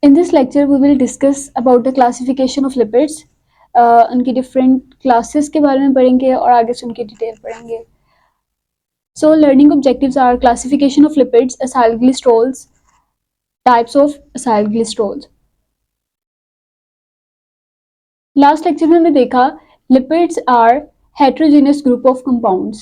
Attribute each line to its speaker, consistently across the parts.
Speaker 1: In this lecture, we will discuss about the classification of lipids. उनकी different classes के बारे में पढ़ेंगे और आगे से उनकी डिटेल पढ़ेंगे. So, learning objectives are classification of lipids, acylglycerols, types of acylglycerols. Last lecture में हमने देखा lipids are heterogeneous group of compounds.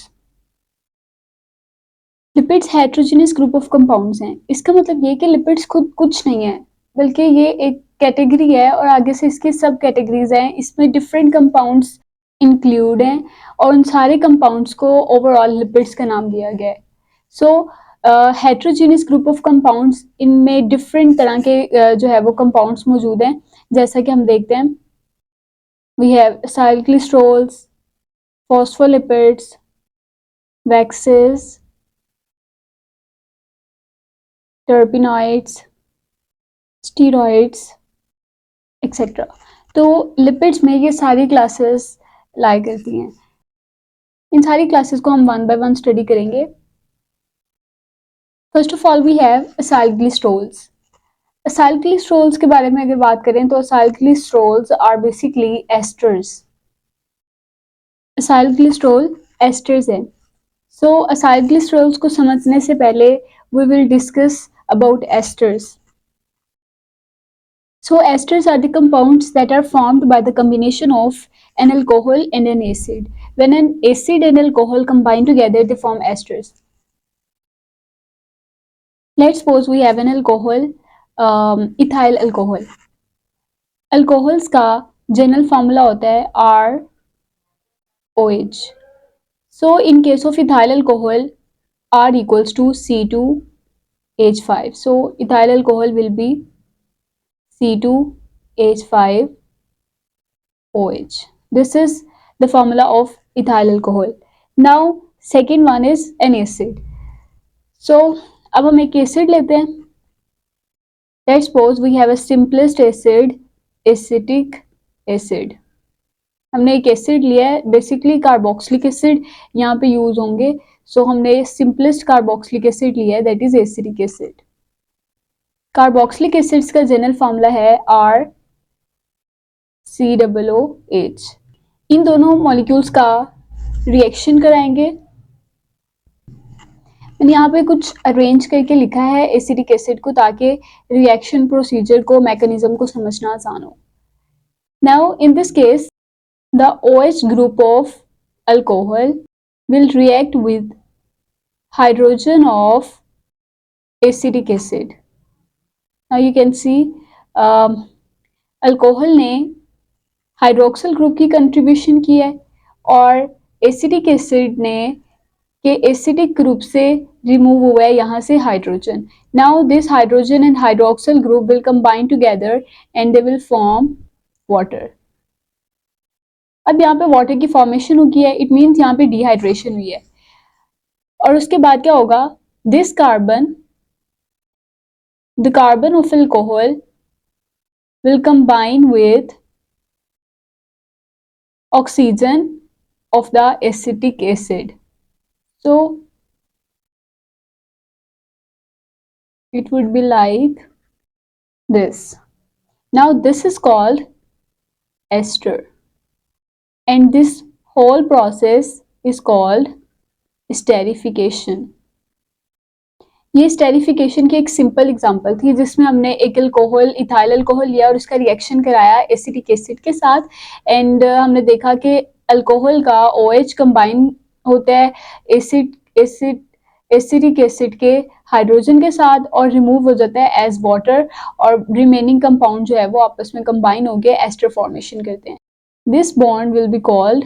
Speaker 1: Lipids heterogeneous group of compounds हैं. इसका मतलब ये कि लिपिड्स खुद कुछ नहीं है, बल्कि ये एक कैटेगरी है और आगे से इसकी सब कैटेगरीज हैं. इसमें डिफरेंट कंपाउंड्स इंक्लूड हैं और उन सारे कंपाउंड्स को ओवरऑल लिपिड्स का नाम दिया गया है. सो हेट्रोजीनियस ग्रुप ऑफ कंपाउंड्स, इनमें डिफरेंट तरह के जो है वो कंपाउंड्स मौजूद हैं. जैसा कि हम देखते हैं, we have acylglycerols, phospholipids, waxes, terpenoids, steroids etcetera. तो लिपिड्स में ये सारी क्लासेस लाई करती हैं. इन सारी क्लासेस को हम वन बाय वन स्टडी करेंगे. First of all we have acylglycerols. Acylglycerols के बारे में अगर बात करें तो acylglycerols are basically esters. Acylglycerol esters हैं. सो असाइलग्लिसरोल्स को समझने से पहले we will discuss about esters. So esters are the compounds that are formed by the combination of an alcohol and an acid. When an acid and alcohol combine together, they form esters. Let's suppose we have an alcohol, ethyl alcohol. Alcohols का general formula होता है ROH. So in case of ethyl alcohol, R equals to C2H5. So ethyl alcohol will be C2H5OH. This is the formula of ethyl alcohol. Now second one is an acid. So अब हम एक acid लेते हैं. Let's suppose we have a simplest acid, acetic acid. हमने एक acid लिया है, basically carboxylic acid यहाँ पे यूज होंगे. सो हमने सिंपलेस्ट कार्बोक्सिलिक एसिड लिया है, that is acidic acid. Carboxylic acids का जनरल फॉर्मूला है RCOOH. इन दोनों मॉलिक्यूल्स का रिएक्शन कराएंगे. मैंने यहाँ पे कुछ अरेंज करके लिखा है एसिडिक एसिड को, ताकि रिएक्शन प्रोसीजर को, मैकेनिज्म को समझना आसान हो. Now in this case the OH group of alcohol will react with hydrogen of acetic acid. Now you can see alcohol ने हाइड्रोक्सिल ग्रुप की कंट्रीब्यूशन की है और एसिटिक एसिड ने के एसिडिक ग्रुप से रिमूव हुआ है यहाँ से hydrogen. Now this hydrogen and hydroxyl group will combine together and they will form water. अब यहाँ पे वाटर की फॉर्मेशन हुई है, इट मीन्स यहाँ पे डिहाइड्रेशन हुई है. और उसके बाद क्या होगा, this carbon, the carbon of alcohol will combine with oxygen of the acetic acid. So it would be like this. Now this is called ester, and this whole process is called esterification. ये esterification की एक simple example थी, जिसमें हमने एक alcohol, ethyl alcohol लिया और उसका रिएक्शन कराया एसिटिक एसिड के साथ. एंड हमने देखा कि अल्कोहल का OH कंबाइन होता है एसिटिक एसिड के हाइड्रोजन के साथ और रिमूव हो जाता है एज वाटर, और रिमेनिंग कंपाउंड जो है वो आपस में कंबाइन होकर एस्टर फॉर्मेशन करते हैं. This bond will be called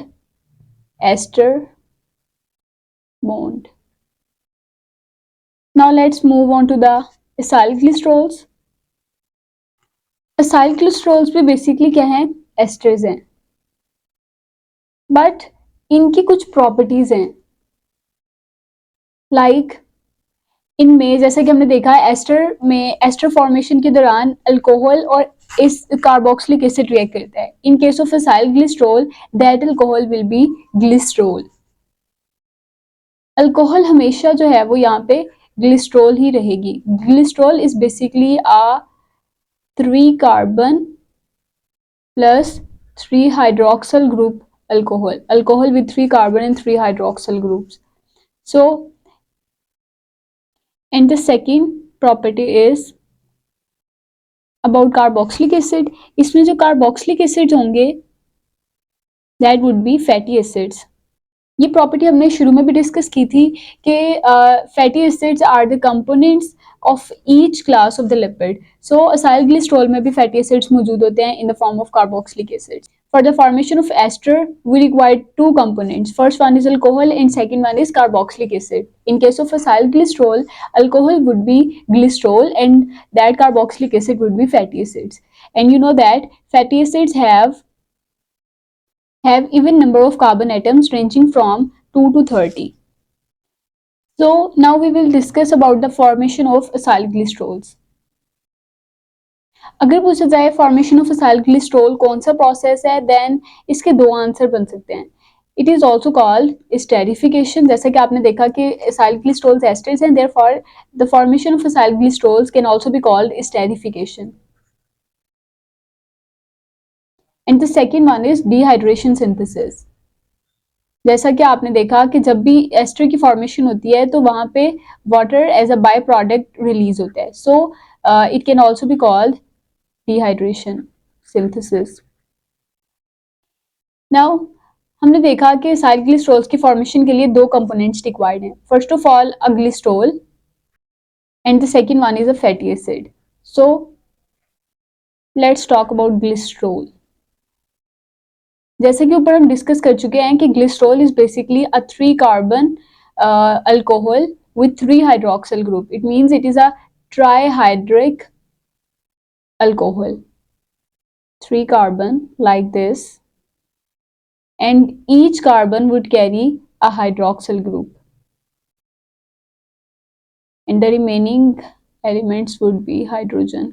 Speaker 1: ester bond. Now let's move on to the acylglycerols. Acylglycerols भी बेसिकली क्या हैं, एस्टर्स हैं, बट इनकी कुछ प्रॉपर्टीज हैं. लाइक इनमें जैसा कि हमने देखा है, एस्टर में एस्टर फॉर्मेशन के दौरान अल्कोहल और इस कार्बोक्सिलिक एसिड रिएक्ट करता है. इन case of acylglycerol, that alcohol will be glycerol. Alcohol हमेशा जो है वो यहाँ पे ग्लिसरॉल ही रहेगी. Glycerol is basically a 3 carbon plus 3 hydroxyl group alcohol with 3 carbon and 3 hydroxyl groups. So, and the second property is about carboxylic acid. इसमें जो carboxylic acids होंगे that would be fatty acids. ये property हमने शुरू में भी discuss की थी कि fatty acids are the components of each class of the lipid. So acyl glycerol में भी फैटी एसिड्स मौजूद होते हैं in the form of carboxylic acids. For the formation of ester, we require two components. First one is alcohol and second one is carboxylic acid. In case of acyl glycerol, alcohol would be glycerol and that carboxylic acid would be fatty acids. And you know that fatty acids have even number of carbon atoms ranging from 2 to 30. So now we will discuss about the formation of acyl glycerols. अगर पूछा जाए formation of acyl glycerol कौन सा process है, then इसके दो answer बन सकते हैं. It is also called esterification. जैसा कि आपने देखा कि असाइल ग्लिसरॉल्स एस्टर्स हैं, therefore the formation of acyl glycerols can also be called esterification. And the second one is dehydration synthesis. जैसा कि आपने देखा कि जब भी एस्टर की फॉर्मेशन होती है तो वहां पे water as a by product release होता है. So it can also be called dehydration synthesis. Now हमने देखा कि असाइल ग्लिसरॉल्स की फॉर्मेशन के लिए दो कंपोनेंट्स रिक्वायर्ड हैं. First of all a glycerol and the second one is a fatty acid. So let's talk about glycerol. जैसे कि ऊपर हम डिस्कस कर चुके हैं कि glycerol is basically a 3 carbon alcohol with 3 hydroxyl group. It means it is a trihydric alcohol. 3 carbon like this, and each carbon would carry a hydroxyl group, and the remaining elements would be hydrogen.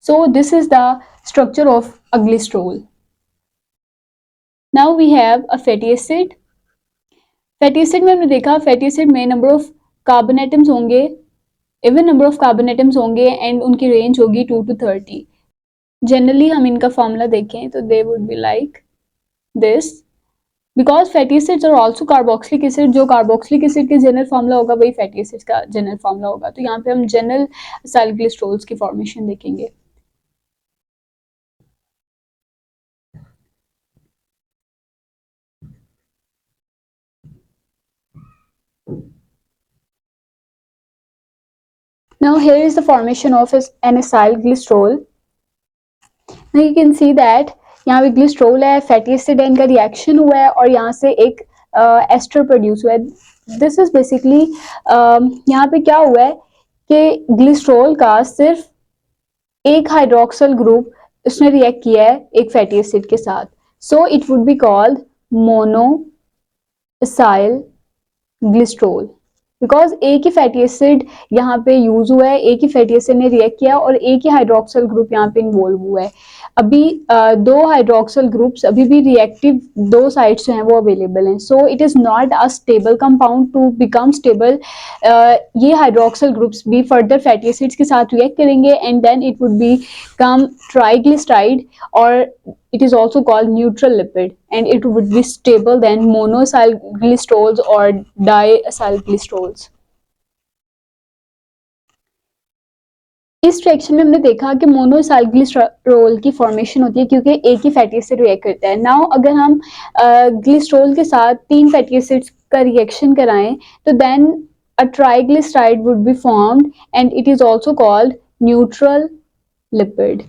Speaker 1: So this is the structure of a glycerol. Now we have a fatty acid. Fatty acid में हमने देखा fatty acid में number of carbon atoms होंगे, even number of carbon atoms होंगे and उनकी range होगी 2 to 30. Generally हम इनका फॉर्मूला देखें तो they would be like this. Because fatty acids और ऑल्सो कार्बोक्सिलिक एसिड, जो कार्बोक्सिलिक एसिड के जनरल फॉर्मूला होगा वही फैटी एसिड का जनरल फॉर्मूला होगा. तो यहाँ पे हम जनरल असाइल ग्लिसरॉल्स की फॉर्मेशन देखेंगे. Now here is the formation of an acyl glycerol. Now you can see that यहाँ पे ग्लिसरॉल है, फैटी एसिड है, इनका रिएक्शन हुआ है और यहाँ से एक एस्टर प्रोड्यूस हुआ है. दिस इज बेसिकली यहाँ पे क्या हुआ है कि ग्लिसरॉल का सिर्फ एक हाइड्रोक्सिल ग्रुप उसने रिएक्ट किया है एक फैटी एसिड के साथ. So it would be called mono acyl glycerol because एक ही फैटी एसिड यहाँ पे यूज हुआ है, एक ही फैटी एसिड ने रिएक्ट किया और एक ही हाइड्रोक्सिल ग्रुप यहाँ पे इन्वॉल्व हुआ है. अभी दो हाइड्रोक्सिल ग्रुप्स अभी भी रिएक्टिव दो साइड्स जो हैं वो अवेलेबल हैं. So it is not a stable compound. To become stable ये हाइड्रोक्सिल ग्रुप्स भी फर्दर फैटी एसिड्स के साथ रिएक्ट करेंगे and then it would become triglyceride और it is also called neutral lipid and it would be stable than monoacyl glycerols or diacyl glycerols. इस reaction में हमने देखा कि मोनोसाइल ग्लिसरॉल की फॉर्मेशन होती है क्योंकि एक ही फैटी एसिड रिएक्ट करता है. नाउ अगर हम ग्लिसरॉल के साथ 3 फैटी एसिड्स का रिएक्शन कराएं तो then a triglyceride would be formed and it is also called neutral lipid.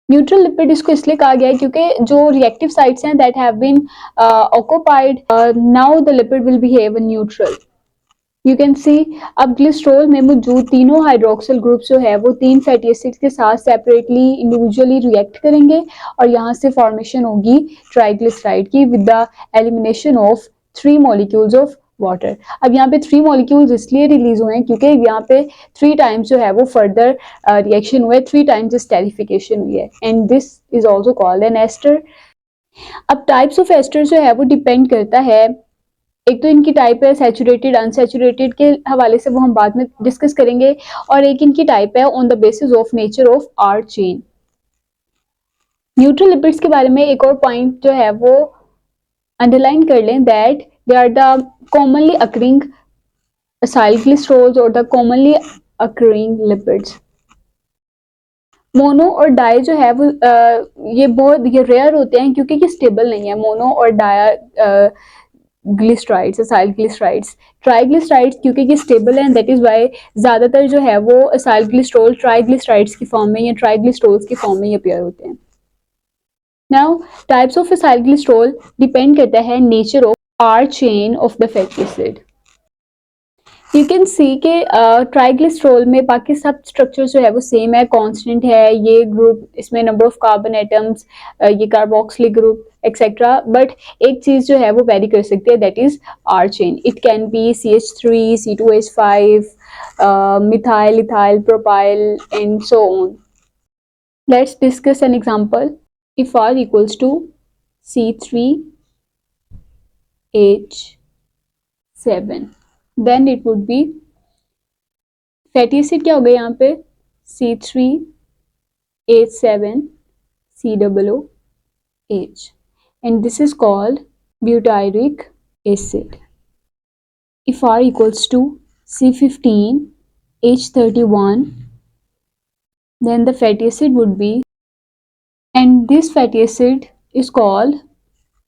Speaker 1: Neutral lipid इसको इसलिए कहा गया है क्योंकि जो रिएक्टिव साइट्स हैं that have been occupied, now the lipid will behave neutral. You can see अब ग्लिसरॉल में मौजूद तीनों हाइड्रोक्सिल ग्रुप्स जो है वो 3 फैटी एसिड्स के साथ सेपरेटली इंडिविजुअली रिएक्ट करेंगे और यहाँ से फॉर्मेशन होगी ट्राइग्लिसराइड की with the elimination of 3 molecules of water. अब यहाँ पे 3 मॉलिक्यूल्स इसलिए रिलीज हुए हैं क्योंकि यहाँ पे 3 टाइम्स जो है वो फर्दर रिएक्शन हुए, 3 टाइम्स एस्टेरिफिकेशन हुई है and this is also called an ester. अब टाइप्स ऑफ एस्टर जो है वो डिपेंड करता है एक तो इनकी टाइप है सैचुरेटेड अनसैचुरेटेड के हवाले से, वो हम बाद में डिस्कस करेंगे, और एक इनकी टाइप है on the basis of nature of R chain. Neutral lipids के बारे में एक और पॉइंट जो है वो अंडरलाइन कर लें, that they are the commonly occurring acyl glycerols or the commonly occurring lipids। Mono और डाई जो है वो ये रेयर होते हैं क्योंकि ये स्टेबल नहीं है, मोनो और diglycerides, acyl glycerides. Triglycerides क्योंकि ये स्टेबल है, दैट इज वाई ज्यादातर जो है वो असाइल ग्लिसरॉल ट्राइग्लिसराइड्स की फॉर्म में या ट्राइग्लिसरोल्स की फॉर्म में अपीयर होते हैं। Now types of acyl glycerol depend करता है nature of R chain of the fatty acid. You can see के ट्राइग्लिसरॉल में बाकी सब स्ट्रक्चर जो है वो सेम है, कांस्टेंट है, ये ग्रुप, इसमें नंबर ऑफ कार्बन एटम्स, ये कार्बोक्सिलिक ग्रुप एक्सेट्रा, बट एक चीज जो है वो वेरी कर सकती है, that is R chain. It can be CH3 C2H5 methyl ethyl propyl and so on. Let's discuss an example. If R equals to C3H7 then it would be fatty acid क्या हो गया यहाँ पे C3H7COOH and this is called butyric acid. If R equals to C15H31 then the fatty acid would be, and this fatty acid is called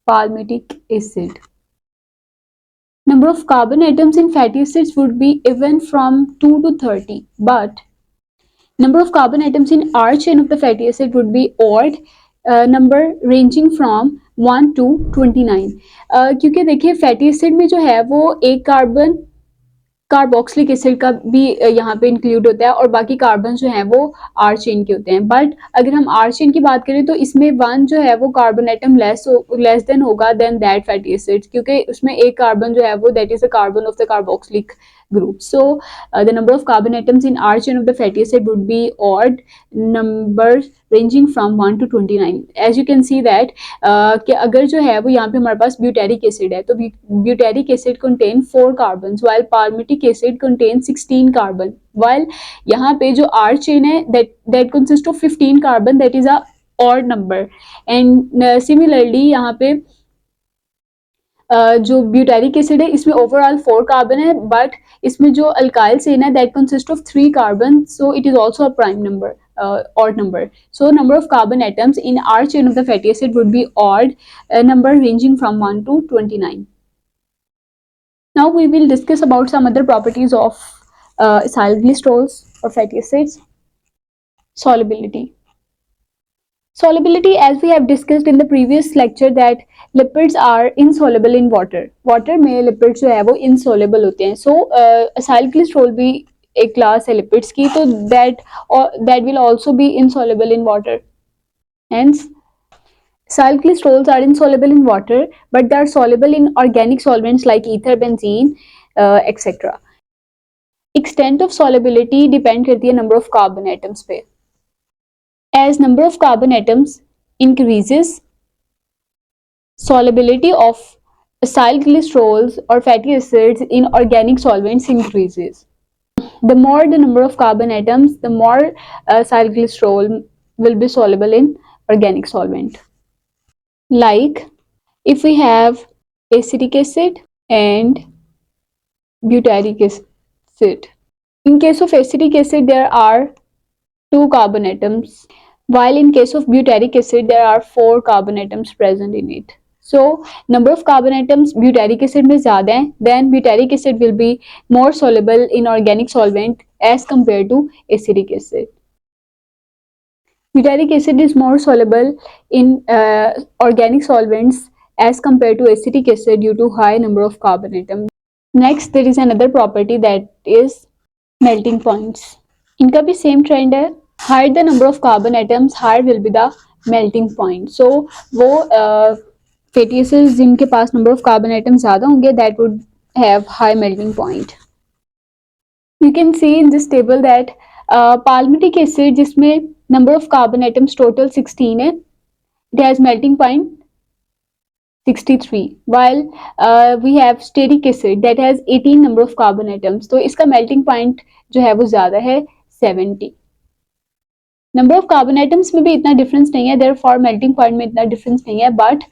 Speaker 1: palmitic acid. Number of carbon atoms in fatty acids would be even from 2 to 30, but number of carbon atoms in R chain of the fatty acid would be odd number ranging from 1 to 29। क्योंकि देखिए fatty acid में जो है वो एक carbon carboxylic acid का भी यहाँ पे इंक्लूड होता है और बाकी कार्बन जो हैं वो आर चेन के होते हैं। बट अगर हम आर चेन की बात करें तो इसमें वन जो है वो कार्बन एटम लेस देन होगा देन दैट फैटी एसिड, क्योंकि उसमें एक कार्बन जो है वो that is a carbon of the carboxylic group. So the number of carbon atoms in R chain of the fatty acid would be odd numbers ranging from 1 to 29। as you can see that कि अगर जो है वो यहाँ पे हमारे पास butyric acid है तो butyric acid contain 4 carbons while palmitic acid contains 16 carbon, while यहाँ पे जो R chain है that consists of 15 carbon, that is a odd number। and similarly यहाँ पे जो ब्यूटेरिक एसिड है इसमें ओवरऑल 4 कार्बन है, बट इसमें जो अल्काइल चेन है that consist of 3 carbon, so it is also a prime number, odd number। So number of carbon atoms in R chain of the fatty acid would be odd number ranging from 1 to 29। Now we will discuss about some other properties of acyl glycerols or fatty acids। Solubility। Solubility, as we have discussed in the previous lecture, that lipids are insoluble in water। water में lipids जो है वो insoluble होते हैं। so acyl glycerol भी एक class है lipids की, तो that will also be insoluble in water। hence acyl glycerols are insoluble in water but they are soluble in organic solvents like ether, benzene, etc। extent of solubility depend करती है number of carbon atoms पे। as number of carbon atoms increases, solubility of acyl glycerols or fatty acids in organic solvents increases। The more the number of carbon atoms, the more acyl glycerol will be soluble in organic solvent। Like if we have acetic acid and butyric acid. In case of acetic acid, there are 2 carbon atoms, while in case of butyric acid there are 4 carbon atoms present in it। so number of carbon atoms butyric acid में ज़्यादा है, then butyric acid will be more soluble in organic solvent as compared to acetic acid। butyric acid is more soluble in organic solvents as compared to acetic acid due to high number of carbon atoms। next there is another property that is melting points। इनका भी same trend है, higher the number of carbon atoms, higher will be the melting point। so वो fatty acids जिनके पास number of carbon atoms ज़्यादा होंगे that would have high melting point। you can see in this table that palmitic acid जिसमें number of carbon atoms total 16 है, it has melting point 63, while we have stearic acid that has 18 number of carbon atoms. तो इसका melting point जो है वो ज़्यादा है 70. Number of carbon atoms में भी इतना डिफरेंस नहीं है, देयरफॉर मेल्टिंग पॉइंट में इतना डिफरेंस नहीं है, but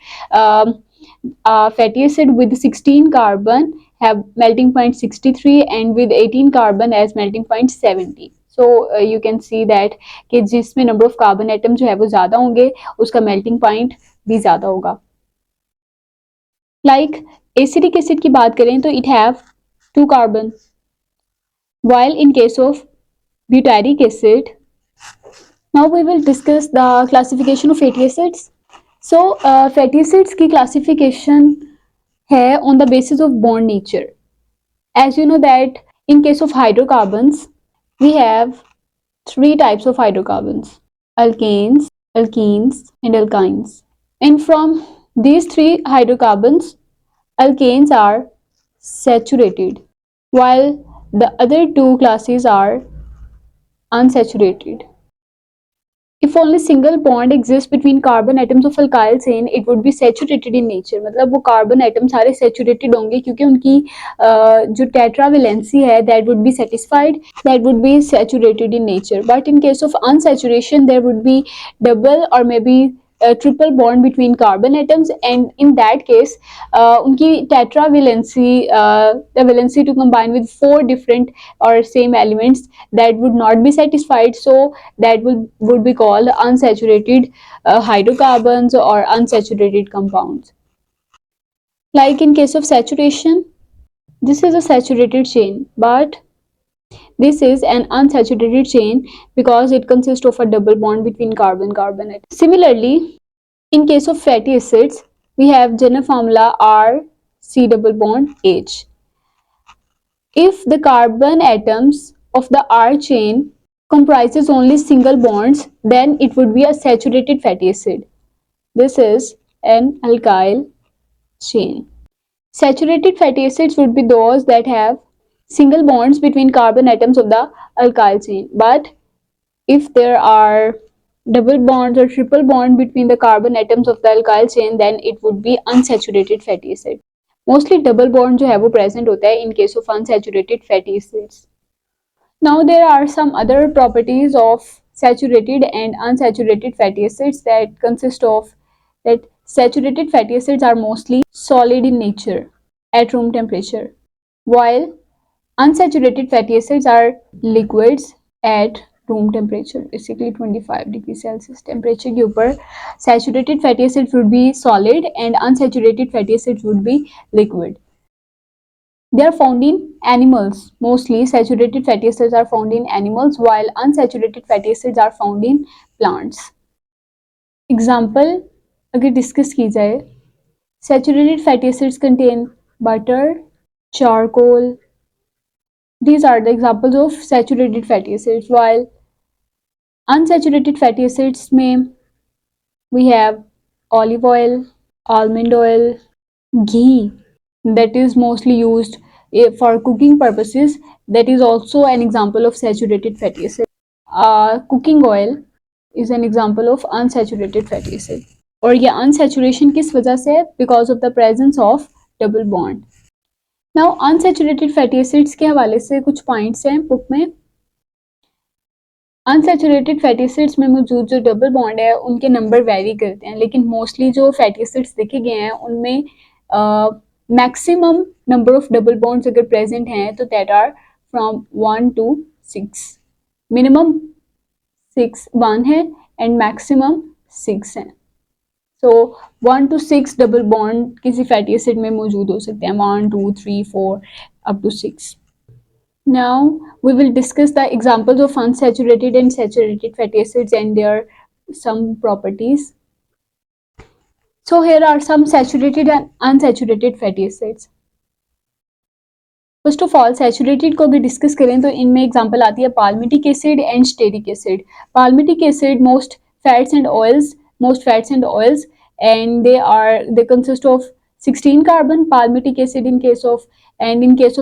Speaker 1: fatty acid with 16 carbon have melting point 63 and with 18 carbon as melting point 70. So you can see that कि जिसमें नंबर ऑफ कार्बन एटम जो है वो ज़्यादा होंगे उसका मेल्टिंग पॉइंट भी ज़्यादा होगा. लाइक एसिडिक एसिड की बात करें तो it have 2 carbon, while in case of butyric acid, now we will discuss the classification of fatty acids. So fatty acids की classification है on the basis of bond nature. As you know that in case of hydrocarbons we have 3 types of hydrocarbons: alkanes, alkenes and alkynes. And from these 3 hydrocarbons, alkanes are saturated while the other 2 classes are unsaturated. If only single bond exists between carbon atoms of alkyl chain, it would be saturated in nature. मतलब वो carbon atom सारे saturated होंगे क्योंकि उनकी जो tetravalency है that would be satisfied, that would be saturated in nature. But in case of unsaturation, there would be double or maybe triple bond between carbon atoms, and in that case उनकी tetravalency, the valency to combine with 4 different or same elements, that would not be satisfied, so that would be called unsaturated hydrocarbons or unsaturated compounds. Like in case of saturation, this is a saturated chain, but this is an unsaturated chain because it consists of a double bond between carbon atom. Similarly, in case of fatty acids, we have general formula R C double bond H. If the carbon atoms of the R chain comprises only single bonds, then it would be a saturated fatty acid. This is an alkyl chain. Saturated fatty acids would be those that have single bonds between carbon atoms of the alkyl chain. But if there are double bonds or triple bond between the carbon atoms of the alkyl chain, then it would be unsaturated fatty acid. Mostly double bond जो है वो present होता है in case of unsaturated fatty acids. Now there are some other properties of saturated and unsaturated fatty acids that consist of that saturated fatty acids are mostly solid in nature at room temperature, while unsaturated fatty acids are liquids at room temperature, basically 25 degree Celsius temperature के ऊपर saturated fatty acids would be solid and unsaturated fatty acids would be liquid. They are found in animals. Mostly saturated fatty acids are found in animals while unsaturated fatty acids are found in plants. Example अगर discuss की जाए, saturated fatty acids contain butter, charcoal. These are the examples of saturated fatty acids, while unsaturated fatty acids में we have olive oil, almond oil, ghee that is mostly used for cooking purposes. That is also an example of saturated fatty acid. Cooking oil is an example of unsaturated fatty acid. और ये unsaturation किस वजह से है? Because of the presence of double bond. Now unsaturated fatty acids के हवाले से कुछ पॉइंट्स हैं बुक में. अनसेचुरेटेड फैटी एसिड्स में मौजूद जो डबल बॉन्ड है उनके नंबर वेरी करते हैं, लेकिन मोस्टली जो फैटी एसिड्स देखे गए हैं उनमें maximum number of double bonds अगर प्रेजेंट हैं तो that are from 1 to 6. Minimum 1 है एंड मैक्सिमम 6 है. सो 1 to 6 डबल बॉन्ड किसी फैटी एसिड में मौजूद हो सकते हैं, 1 2 3 4 up to 6. Now we will discuss the examples of unsaturated and saturated fatty acids and their some properties. So here are some saturated and unsaturated fatty acids. First of all, saturated को अगर discuss करें तो इनमें example आती है palmitic acid and stearic acid. Palmitic acid most fats and oils and they consist of 16 carbon. Palmitic acid in case of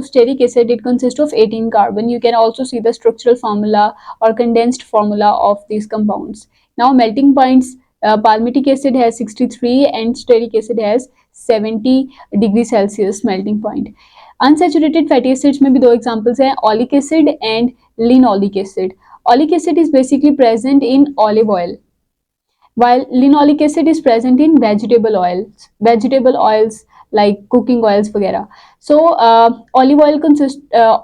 Speaker 1: stearic acid it consists of 18 carbon. You can also see the structural formula or condensed formula of these compounds. Now melting points, palmitic acid has 63 and stearic acid has 70 degree Celsius melting point. Unsaturated fatty acids में भी दो examples हैं, oleic acid and linoleic acid. Oleic acid is basically present in olive oil while linoleic acid is present in vegetable oils like cooking oils वगैरह। So olive oil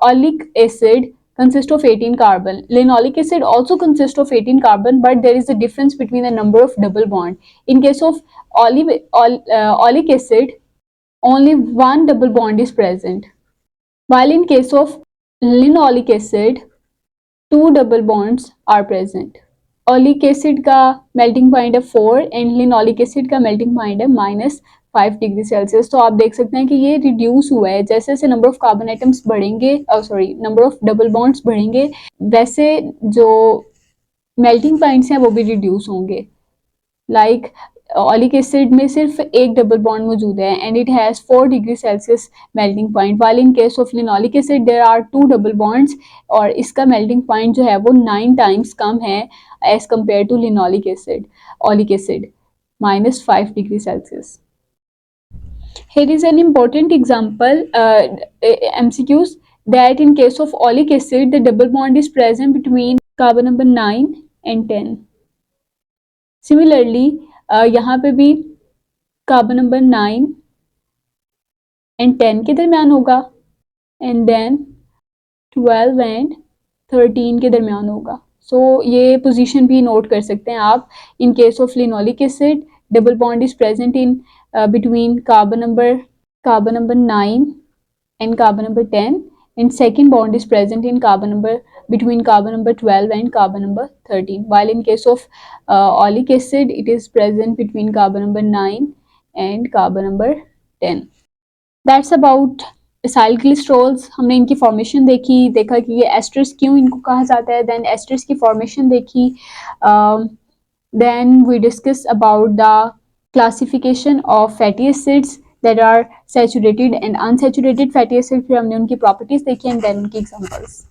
Speaker 1: oleic acid consists of 18 carbon. Linoleic acid also consists of 18 carbon, but there is a difference between the number of double bond. In case of oleic acid, only one double bond is present, while in case of linoleic acid, two double bonds are present. Oleic acid का melting point है 4 and linoleic acid का melting point है -5 degree Celsius. तो आप देख सकते हैं कि ये रिड्यूस हुआ है, जैसे जैसे नंबर ऑफ कार्बन आइटम्स बढ़ेंगे, sorry number of double bonds बढ़ेंगे, वैसे जो मेल्टिंग पॉइंट्स हैं वो भी रिड्यूस होंगे। लाइक ओलिक एसिड में सिर्फ एक डबल बॉन्ड मौजूद है and it has 4 degree Celsius melting point, while in case of linoleic acid there are 2 double bonds और इसका मेल्टिंग पॉइंट जो है वो 9 टाइम्स कम है as compared to linoleic acid, oleic acid, -5 degree Celsius. Here is an important example, MCQs, that in case of oleic acid the double bond is present between carbon number 9 and 10. Similarly, यहाँ पे भी carbon number 9 and 10 के दरमियान होगा and then 12 and 13 के दरमियान होगा। सो ये पोजीशन भी नोट कर सकते हैं आप। इन case of linoleic acid double bond is present in between carbon number 9 and carbon number 10, and second bond is present in between carbon number 12 and carbon number 13, while in case of oleic acid it is present between carbon number 9 and carbon number 10. That's about acyl glycerols. हमने इनकी formation देखी, देखा कि ये asters क्यों इनको कहा जाता है, देन एस्टर्स की फॉर्मेशन देखी, then we discuss about the classification of fatty acids that are saturated and unsaturated fatty acids, फिर हमने उनकी प्रॉपर्टीज देखी एंड देन उनकी एग्जांपल्स।